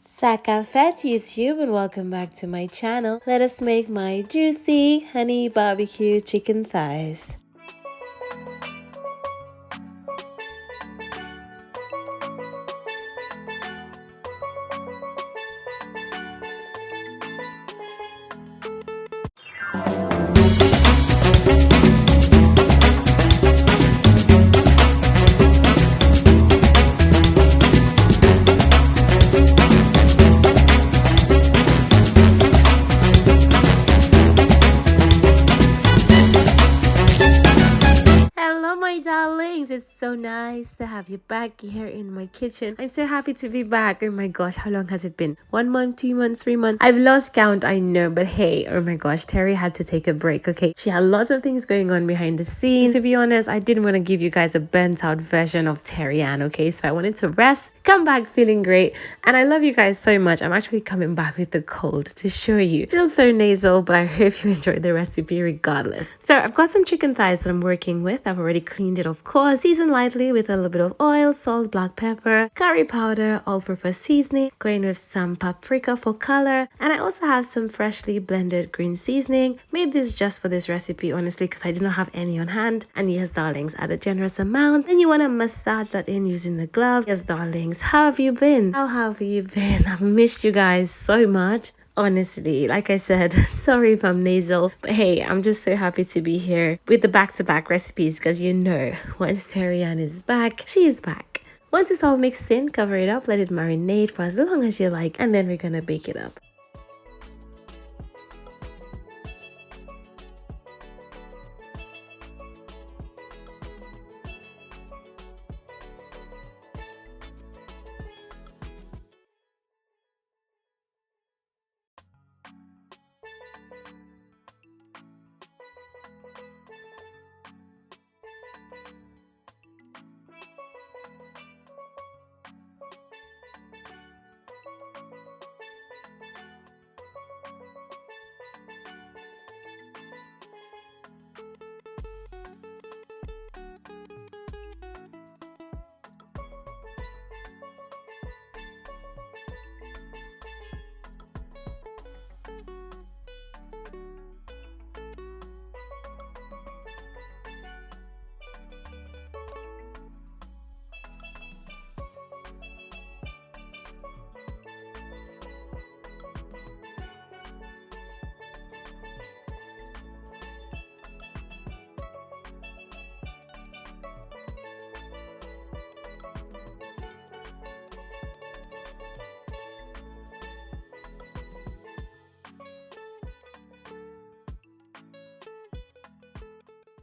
Sakafet YouTube and welcome back to my channel. Let us make my juicy honey barbecue chicken thighs. Hello my darlings, it's so nice to have you back here in my kitchen. I'm so happy to be back. Oh my gosh, how long has it been? 1 month, 2 months, 3 months? I've lost count, I know, but hey, oh my gosh, Terry had to take a break, okay? She had lots of things going on behind the scenes. To be honest, I didn't want to give you guys a burnt out version of Terri-Ann, okay? So I wanted to rest, come back feeling great, and I love you guys so much. I'm actually coming back with the cold to show you. Still so nasal, but I hope you enjoyed the recipe regardless. So I've got some chicken thighs that I'm working with. I've already cleaned it, of course, seasoned lightly with a little bit of oil, salt, black pepper, curry powder, all-purpose seasoning, going with some paprika for color, and I also have some freshly blended green seasoning. Made this just for this recipe, honestly, because I did not have any on hand. And yes, darlings, add a generous amount. Then you want to massage that in using the glove. Yes, darlings, how have you been? How have you been? I've missed you guys so much. Honestly, like I said, sorry if I'm nasal, but hey, I'm just so happy to be here with the back-to-back recipes because you know, once Terri-Ann is back, she is back. Once it's all mixed in, cover it up, let it marinate for as long as you like, and then we're gonna bake it up.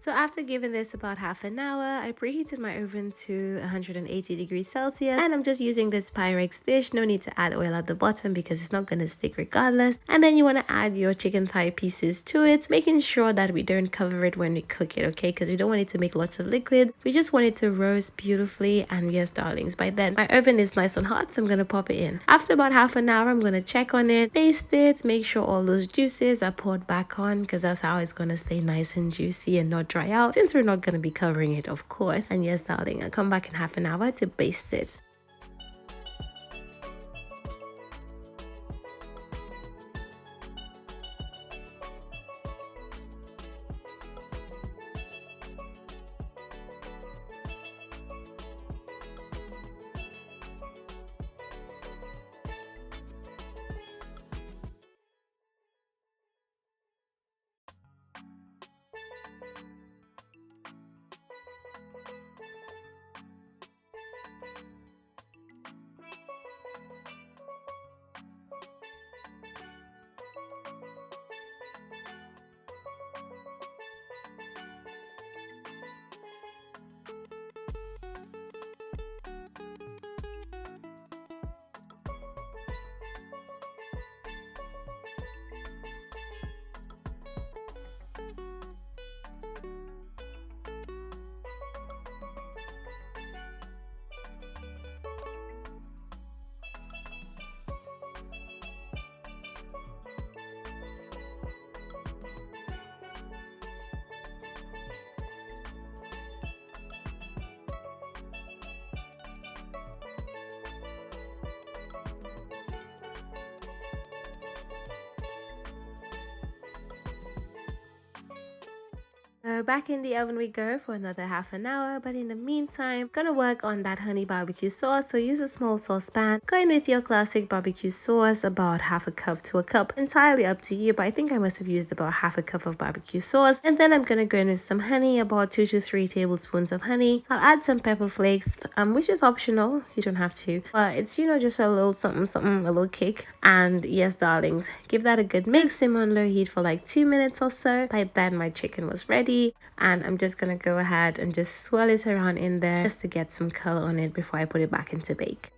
So after giving this about half an hour, I preheated my oven to 180 degrees Celsius, and I'm just using this Pyrex dish. No need to add oil at the bottom because it's not going to stick regardless. And then you want to add your chicken thigh pieces to it, making sure that we don't cover it when we cook it, okay? Because we don't want it to make lots of liquid. We just want it to roast beautifully. And yes, darlings, by then my oven is nice and hot, so I'm going to pop it in. After about half an hour, I'm going to check on it, baste it, make sure all those juices are poured back on because that's how it's going to stay nice and juicy and not dry out, since we're not going to be covering it, of course. And yes, darling, I'll come back in half an hour to baste it. So back in the oven we go for another half an hour, but in the meantime, gonna work on that honey barbecue sauce. So use a small saucepan. Go in with your classic barbecue sauce, about half a cup to a cup, entirely up to you, but I think I must have used about half a cup of barbecue sauce. And then I'm gonna go in with some honey, about 2 to 3 tablespoons of honey. I'll add some pepper flakes, which is optional, you don't have to, but it's, you know, just a little something, a little kick. And yes, darlings, give that a good mix. Simmer on low heat for like 2 minutes or so. By then my chicken was ready, and I'm just gonna go ahead and just swirl it around in there just to get some color on it before I put it back into bake.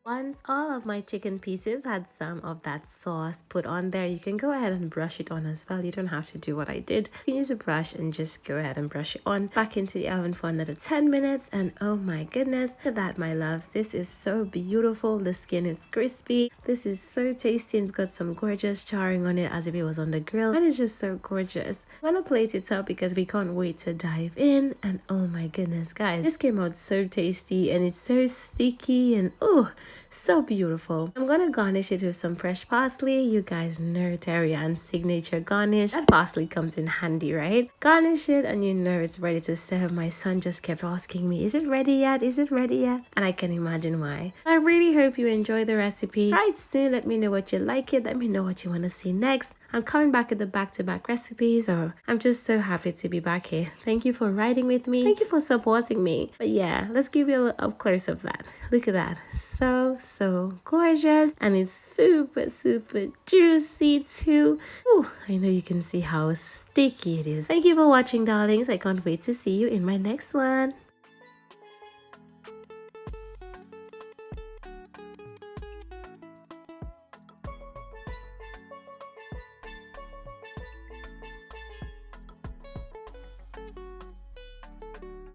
Once all of my chicken pieces had some of that sauce put on there, you can go ahead and brush it on as well. You don't have to do what I did. You can use a brush and just go ahead and brush it on. Back into the oven for another 10 minutes, and oh my goodness, look at that, my loves. This is so beautiful. The skin is crispy. This is so tasty, and it's got some gorgeous charring on it as if it was on the grill, and it's just so gorgeous. I'm gonna plate it up because we can't wait to dive in. And oh my goodness, guys, this came out so tasty, and it's so sticky, and oh, so beautiful. I'm gonna garnish it with some fresh parsley. You guys know TERRI-ANN'S signature garnish. That parsley comes in handy, right? Garnish it and you know it's ready to serve. My son just kept asking me, is it ready yet? Is it ready yet? And I can imagine why. I really hope you enjoy the recipe. Try it soon. Let me know what you like it. Let me know what you want to see next. I'm coming back with the back-to-back recipes, so I'm just so happy to be back here. Thank you for riding with me. Thank you for supporting me. But yeah, let's give you a little up close of that. Look at that. So gorgeous, and it's super juicy too. Ooh, I know you can see how sticky it is. Thank you for watching, darlings. I can't wait to see you in my next one.